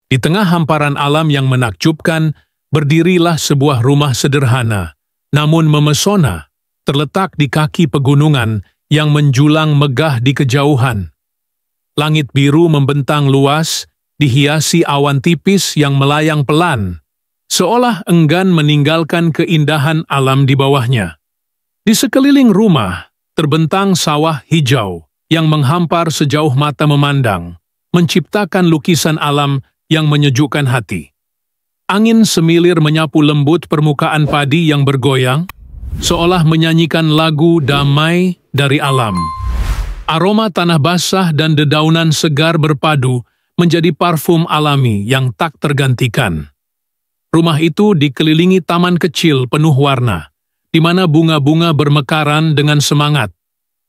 Di tengah hamparan alam yang menakjubkan, berdirilah sebuah rumah sederhana, namun memesona, terletak di kaki pegunungan yang menjulang megah di kejauhan. Langit biru membentang luas, dihiasi awan tipis yang melayang pelan, seolah enggan meninggalkan keindahan alam di bawahnya. Di sekeliling rumah, terbentang sawah hijau yang menghampar sejauh mata memandang, menciptakan lukisan alam yang menyejukkan hati. Angin semilir menyapu lembut permukaan padi yang bergoyang, seolah menyanyikan lagu damai dari alam. Aroma tanah basah dan dedaunan segar berpadu menjadi parfum alami yang tak tergantikan. Rumah itu dikelilingi taman kecil penuh warna, di mana bunga-bunga bermekaran dengan semangat.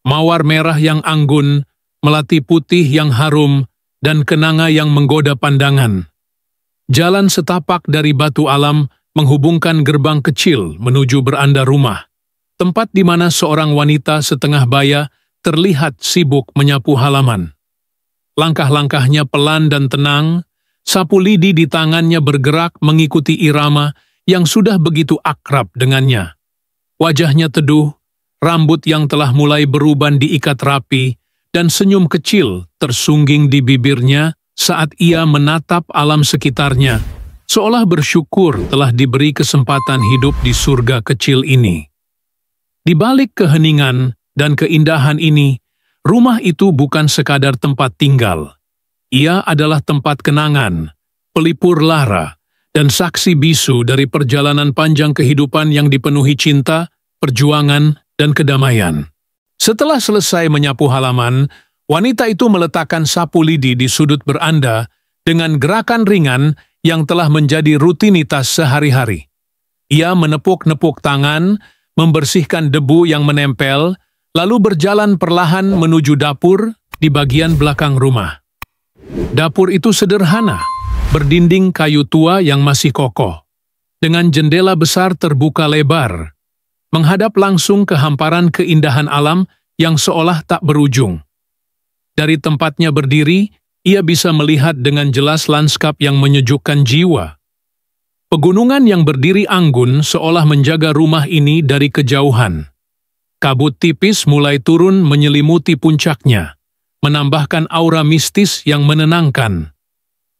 Mawar merah yang anggun, melati putih yang harum, dan kenanga yang menggoda pandangan. Jalan setapak dari batu alam menghubungkan gerbang kecil menuju beranda rumah, tempat di mana seorang wanita setengah baya terlihat sibuk menyapu halaman. Langkah-langkahnya pelan dan tenang, sapu lidi di tangannya bergerak mengikuti irama yang sudah begitu akrab dengannya. Wajahnya teduh, rambut yang telah mulai beruban diikat rapi, dan senyum kecil tersungging di bibirnya saat ia menatap alam sekitarnya, seolah bersyukur telah diberi kesempatan hidup di surga kecil ini. Di balik keheningan dan keindahan ini, rumah itu bukan sekadar tempat tinggal. Ia adalah tempat kenangan, pelipur lara, dan saksi bisu dari perjalanan panjang kehidupan yang dipenuhi cinta, perjuangan, dan kedamaian. Setelah selesai menyapu halaman, wanita itu meletakkan sapu lidi di sudut beranda dengan gerakan ringan yang telah menjadi rutinitas sehari-hari. Ia menepuk-nepuk tangan, membersihkan debu yang menempel, lalu berjalan perlahan menuju dapur di bagian belakang rumah. Dapur itu sederhana, berdinding kayu tua yang masih kokoh, dengan jendela besar terbuka lebar, menghadap langsung ke hamparan keindahan alam yang seolah tak berujung. Dari tempatnya berdiri, ia bisa melihat dengan jelas lanskap yang menyejukkan jiwa. Pegunungan yang berdiri anggun seolah menjaga rumah ini dari kejauhan. Kabut tipis mulai turun menyelimuti puncaknya, menambahkan aura mistis yang menenangkan.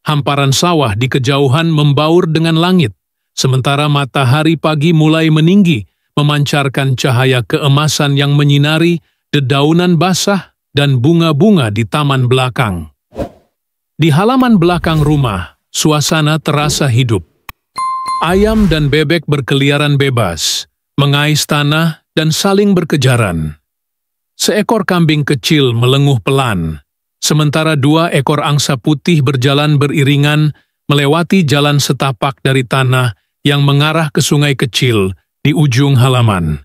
Hamparan sawah di kejauhan membaur dengan langit, sementara matahari pagi mulai meninggi, memancarkan cahaya keemasan yang menyinari dedaunan basah dan bunga-bunga di taman belakang. Di halaman belakang rumah, suasana terasa hidup. Ayam dan bebek berkeliaran bebas, mengais tanah dan saling berkejaran. Seekor kambing kecil melenguh pelan, sementara 2 ekor angsa putih berjalan beriringan melewati jalan setapak dari tanah yang mengarah ke sungai kecil di ujung halaman.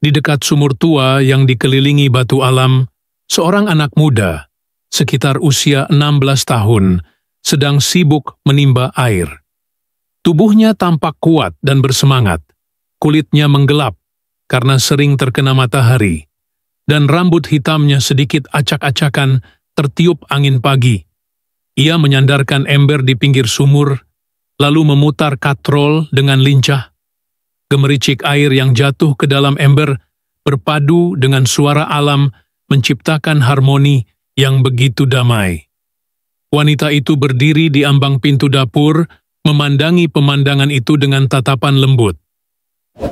Di dekat sumur tua yang dikelilingi batu alam, seorang anak muda, sekitar usia 16 tahun, sedang sibuk menimba air. Tubuhnya tampak kuat dan bersemangat, kulitnya menggelap karena sering terkena matahari, dan rambut hitamnya sedikit acak-acakan tertiup angin pagi. Ia menyandarkan ember di pinggir sumur, lalu memutar katrol dengan lincah. Gemericik air yang jatuh ke dalam ember berpadu dengan suara alam menciptakan harmoni yang begitu damai. Wanita itu berdiri di ambang pintu dapur, memandangi pemandangan itu dengan tatapan lembut.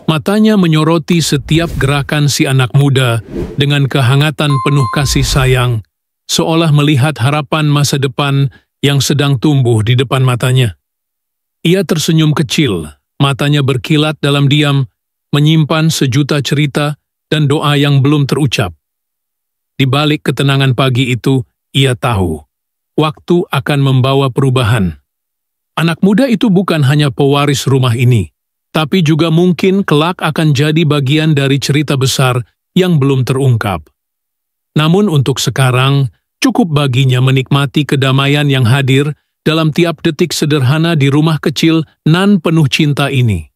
Matanya menyoroti setiap gerakan si anak muda dengan kehangatan penuh kasih sayang, seolah melihat harapan masa depan yang sedang tumbuh di depan matanya. Ia tersenyum kecil, matanya berkilat dalam diam, menyimpan sejuta cerita dan doa yang belum terucap. Di balik ketenangan pagi itu, ia tahu, waktu akan membawa perubahan. Anak muda itu bukan hanya pewaris rumah ini, tapi juga mungkin kelak akan jadi bagian dari cerita besar yang belum terungkap. Namun untuk sekarang, cukup baginya menikmati kedamaian yang hadir dalam tiap detik sederhana di rumah kecil nan penuh cinta ini.